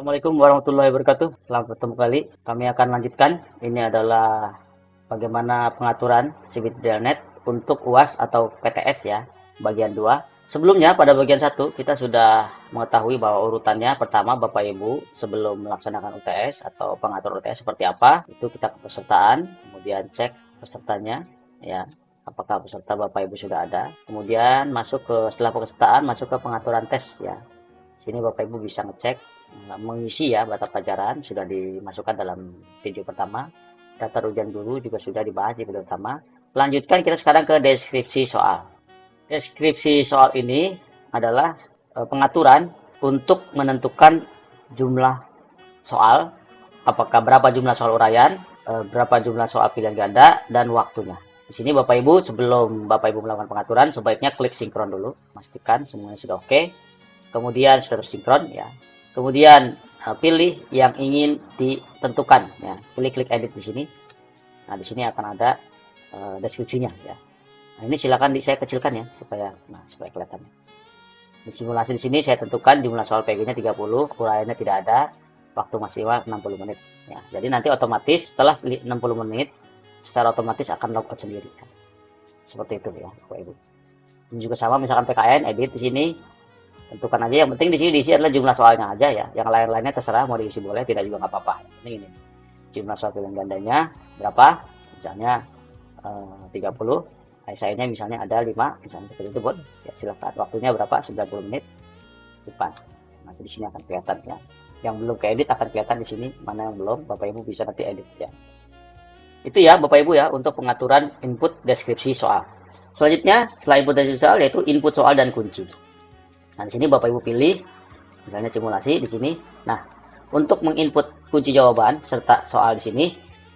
Assalamualaikum warahmatullahi wabarakatuh. Selamat bertemu kembali. Kami akan lanjutkan. Ini adalah bagaimana pengaturan Civil.net untuk UAS atau PTS ya, bagian 2. Sebelumnya pada bagian 1 kita sudah mengetahui bahwa urutannya pertama Bapak Ibu sebelum melaksanakan UTS atau pengatur UTS seperti apa. Itu kita kepesertaan, kemudian cek pesertanya ya. Apakah peserta Bapak Ibu sudah ada. Kemudian setelah pesertaan masuk ke pengaturan tes ya. Sini Bapak Ibu bisa ngecek mengisi ya mata pelajaran sudah dimasukkan dalam video pertama. Daftar ujian guru juga sudah dibahas di video pertama. Lanjutkan kita sekarang ke deskripsi soal. Deskripsi soal ini adalah pengaturan untuk menentukan jumlah soal, apakah berapa jumlah soal uraian, berapa jumlah soal pilihan ganda, dan waktunya. Di sini Bapak Ibu sebelum Bapak Ibu melakukan pengaturan sebaiknya klik sinkron dulu, pastikan semuanya sudah oke. Kemudian sudah tersinkron ya. Kemudian pilih yang ingin ditentukan ya. Pilih klik edit di sini. Nah, di sini akan ada deskripsinya ya. Nah, ini silakan saya kecilkan ya supaya kelihatan. Di simulasi di sini saya tentukan jumlah soal PG-nya 30, uraiannya tidak ada, waktu maksimal 60 menit ya. Jadi nanti otomatis setelah 60 menit secara otomatis akan logout sendiri ya. Seperti itu ya, Bapak Ibu. Ini juga sama misalkan PKN edit di sini. Tentukan aja, yang penting di sini diisi adalah jumlah soalnya aja ya. Yang lain-lainnya terserah mau diisi boleh, tidak juga nggak apa-apa. Ini jumlah soal pilihan gandanya berapa? Misalnya 30. Esainya misalnya ada 5, misalnya seperti itu, Bun. Ya silakan. Waktunya berapa? 90 menit. Simpan. Nanti di sini akan kelihatan ya. Yang belum keedit akan kelihatan di sini, mana yang belum, Bapak Ibu bisa nanti edit ya. Itu ya Bapak Ibu ya untuk pengaturan input deskripsi soal. Selanjutnya, setelah input deskripsi soal yaitu input soal dan kunci. Nah, di sini Bapak Ibu pilih misalnya simulasi di sini. Nah, untuk menginput kunci jawaban serta soal di sini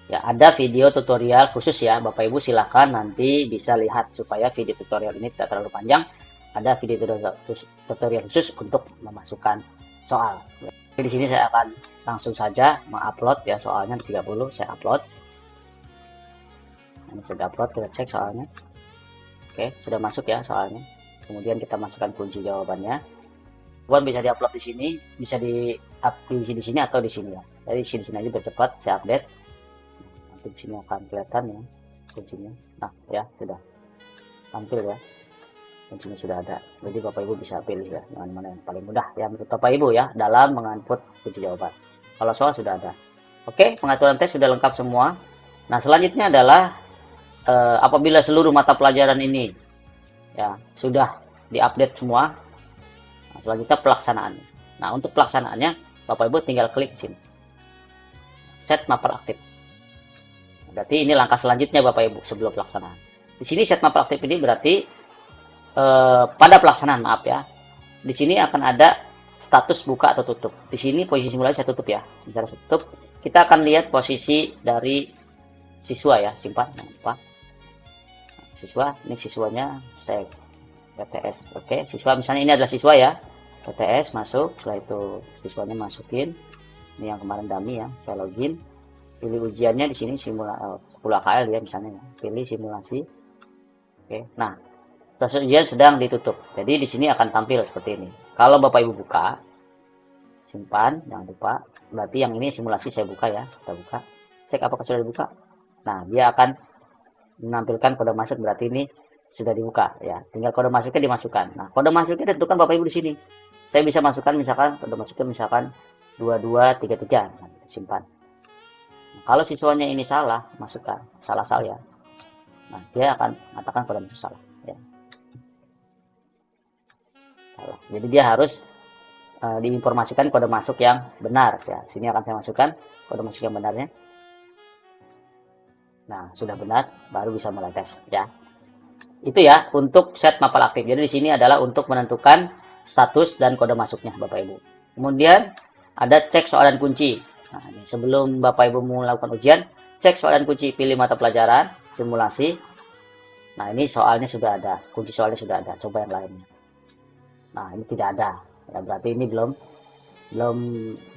ya ada video tutorial khusus ya. Bapak Ibu silakan nanti bisa lihat supaya video tutorial ini tidak terlalu panjang. Ada video tutorial khusus untuk memasukkan soal. Jadi di sini saya akan langsung saja mengupload ya soalnya 30 saya upload. Ini sudah upload, kita cek soalnya. Oke, sudah masuk ya soalnya. Kemudian kita masukkan kunci jawabannya. Jawaban bisa diupload di sini, bisa diisi di sini atau di sini ya. Jadi di sini aja biar cepat saya update. Nanti di sini akan kelihatan ya kuncinya. Nah, ya sudah tampil ya. Kuncinya sudah ada. Jadi Bapak Ibu bisa pilih ya mana yang paling mudah ya menurut Bapak Ibu ya dalam menginput kunci jawaban. Kalau soal sudah ada. Oke, pengaturan tes sudah lengkap semua. Nah, selanjutnya adalah apabila seluruh mata pelajaran ini ya sudah diupdate semua. Nah, selanjutnya pelaksanaannya. Nah, untuk pelaksanaannya Bapak Ibu tinggal klik di sini. Set mapel aktif. Berarti ini langkah selanjutnya Bapak Ibu sebelum pelaksanaan. Di sini set mapel aktif ini berarti pada pelaksanaan maaf ya. Di sini akan ada status buka atau tutup. Di sini posisi simulasi saya tutup ya. Secara tutup kita akan lihat posisi dari siswa ya, simpan jangan lupa. Siswa, ini siswanya saya PTS. Oke, siswa misalnya ini adalah siswa ya. PTS masuk, setelah itu siswanya masukin. Ini yang kemarin dummy ya, saya login. Pilih ujiannya di sini 10 AKL ya misalnya. Pilih simulasi. Oke. Nah, proses ujian sedang ditutup. Jadi di sini akan tampil seperti ini. Kalau Bapak Ibu buka, simpan, jangan lupa. Berarti yang ini simulasi saya buka ya. Kita buka. Cek apakah sudah dibuka. Nah, dia akan menampilkan kode masuk, berarti ini sudah dibuka ya. Tinggal kode masuknya dimasukkan. Nah, kode masuknya tentukan Bapak Ibu di sini. Saya bisa masukkan misalkan kode masuknya misalkan 2233. Nah, simpan. Nah, kalau siswanya ini salah, masukkan salah ya. Nah, dia akan mengatakan kode masuk salah ya. Salah. Jadi dia harus diinformasikan kode masuk yang benar ya. Sini akan saya masukkan kode masuk yang benarnya. Nah, sudah benar, baru bisa mulai tes ya. Itu ya untuk set mapel aktif. Jadi di sini adalah untuk menentukan status dan kode masuknya Bapak Ibu. Kemudian ada cek soal dan kunci. Nah, ini sebelum Bapak Ibu melakukan ujian, cek soal dan kunci, pilih mata pelajaran, simulasi. Nah, ini soalnya sudah ada, kunci soalnya sudah ada. Coba yang lainnya. Nah, ini tidak ada. Ya, berarti ini belum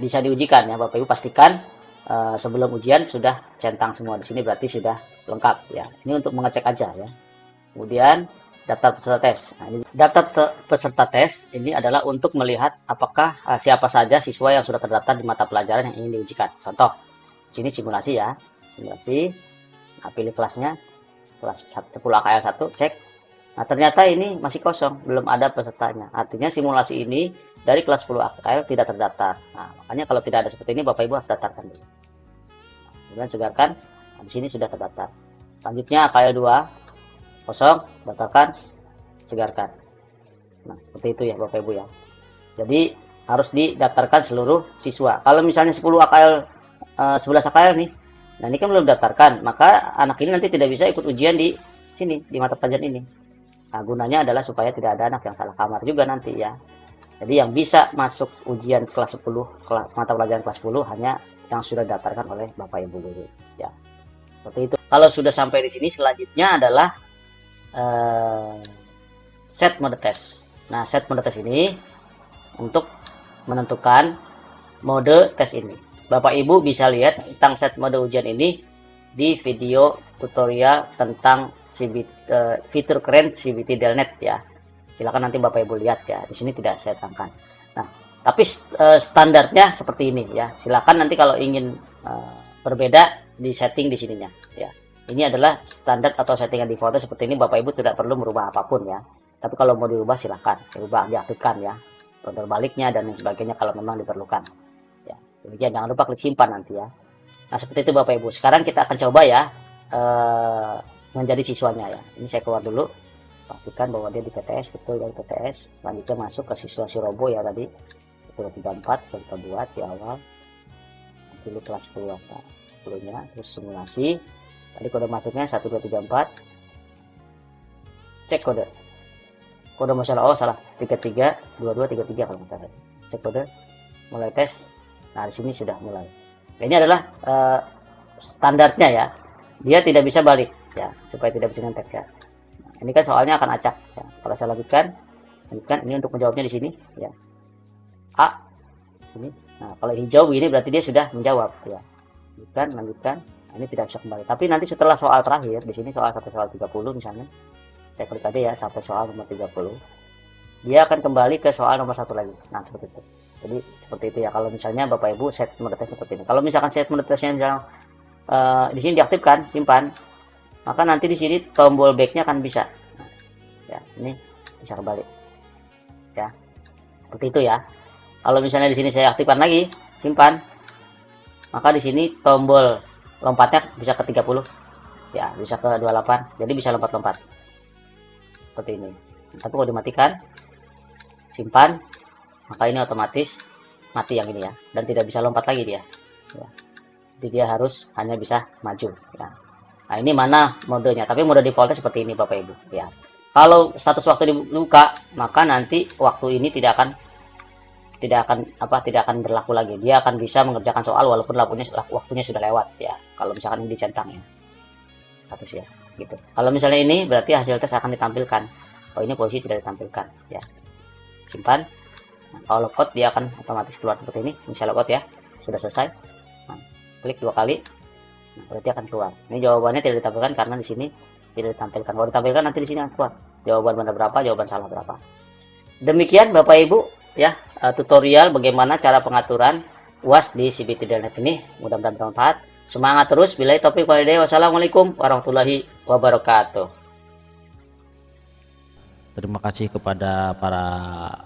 bisa diujikan ya Bapak Ibu, pastikan sebelum ujian sudah centang semua di sini, berarti sudah lengkap ya. Ini untuk mengecek aja ya. Kemudian daftar peserta tes. Nah, ini daftar peserta tes ini adalah untuk melihat apakah siapa saja siswa yang sudah terdaftar di mata pelajaran yang ingin diujikan. Contoh, sini simulasi ya, simulasi. Nah, pilih kelasnya, kelas 10 AKL 1, cek. Nah, ternyata ini masih kosong, belum ada pesertanya. Artinya simulasi ini dari kelas 10 AKL tidak terdaftar. Nah, makanya kalau tidak ada seperti ini, Bapak Ibu harus daftarkan dulu. Nah, kemudian segarkan. Nah, di sini sudah terdaftar. Selanjutnya AKL 2 kosong, daftarkan, segarkan. Nah, seperti itu ya Bapak Ibu ya. Jadi harus didaftarkan seluruh siswa. Kalau misalnya 10 AKL 11 AKL nih, nah ini kan belum daftarkan, maka anak ini nanti tidak bisa ikut ujian di sini, di mata pelajaran ini. Nah, gunanya adalah supaya tidak ada anak yang salah kamar juga nanti ya. Jadi yang bisa masuk ujian kelas 10, mata pelajaran kelas 10 hanya yang sudah didaftarkan oleh Bapak Ibu guru ya. Seperti itu. Kalau sudah sampai di sini, selanjutnya adalah set mode tes. Nah, set mode tes ini untuk menentukan mode tes ini. Bapak Ibu bisa lihat tentang set mode ujian ini di video tutorial tentang fitur keren CBT Delnet ya. Silakan nanti Bapak Ibu lihat ya. Di sini tidak saya terangkan. Nah, tapi standarnya seperti ini ya. Silakan nanti kalau ingin berbeda di setting di sininya ya. Ini adalah standar atau settingan default seperti ini. Bapak Ibu tidak perlu merubah apapun ya. Tapi kalau mau dirubah silakan, dirubah, diaktifkan ya. Putar baliknya dan lain sebagainya kalau memang diperlukan. Ya. Demikian, jangan lupa klik simpan nanti ya. Nah, seperti itu Bapak Ibu. Sekarang kita akan coba ya menjadi siswanya ya. Ini saya keluar dulu. Pastikan bahwa dia di PTS, betul dari PTS. Selanjutnya masuk ke siswa Sirobo ya tadi. 34 kita buat di awal. Pilih kelas 10 10-nya, terus simulasi. Tadi kode masuknya 1234. Cek kode. Kode masalah, oh salah, 33 22 33 kalau nggak salah. Cek kode. Mulai tes. Nah, di sini sudah mulai. Ini adalah standarnya ya. Dia tidak bisa balik ya, supaya tidak bisa ngetek ya. Nah, ini kan soalnya akan acak ya. Kalau saya lanjutkan ini untuk menjawabnya di sini ya. A ini. Nah, kalau hijau ini berarti dia sudah menjawab ya. Lanjutkan. Nah, ini tidak bisa kembali. Tapi nanti setelah soal terakhir, di sini soal sampai soal 30 misalnya, saya klik aja ya sampai soal nomor 30. Dia akan kembali ke soal nomor 1 lagi. Nah, seperti itu. Jadi seperti itu ya. Kalau misalnya Bapak Ibu set mode tes seperti ini. Kalau misalkan set mode tesnya misalnya di sini diaktifkan, simpan, maka nanti di sini tombol backnya akan bisa. Nah, ya, ini bisa kembali. Ya. Seperti itu ya. Kalau misalnya di sini saya aktifkan lagi, simpan, maka di sini tombol lompatnya bisa ke 30 ya, bisa ke 28, jadi bisa lompat-lompat seperti ini. Tapi kalau dimatikan, simpan, maka ini otomatis mati yang ini ya, dan tidak bisa lompat lagi dia ya. Jadi dia harus hanya bisa maju ya. Nah, ini mana modenya, tapi mode defaultnya seperti ini Bapak Ibu ya. Kalau status waktu dibuka, maka nanti waktu ini tidak akan berlaku lagi. Dia akan bisa mengerjakan soal walaupun waktunya sudah lewat ya. Kalau misalkan ini dicentang ya. Status ya, gitu. Kalau misalnya ini berarti hasil tes akan ditampilkan. Oh, ini posisi tidak ditampilkan ya. Simpan. Nah, kalau logout dia akan otomatis keluar seperti ini. Misal logout ya. Sudah selesai. Nah, klik 2 kali. Nah, berarti akan keluar. Ini jawabannya tidak ditampilkan karena di sini tidak ditampilkan. Kalau ditampilkan nanti di sini akan keluar. Jawaban benar berapa, jawaban salah berapa. Demikian Bapak Ibu ya, tutorial bagaimana cara pengaturan UAS di CBT Delnet ini. Mudah-mudahan bermanfaat. Semangat terus. Billahi taufiq wal hidayah. Wassalamualaikum warahmatullahi wabarakatuh. Terima kasih kepada para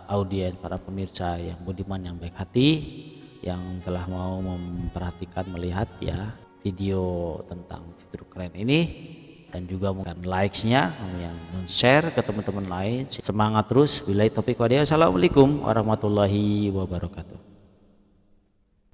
audiens, para pemirsa yang budiman, yang baik hati, yang telah mau memperhatikan, melihat ya video tentang fitur keren ini, dan juga mungkin likes-nya, yang share ke teman-teman lain. Semangat terus. Billahi taufiq wal hidayah. Assalamualaikum warahmatullahi wabarakatuh.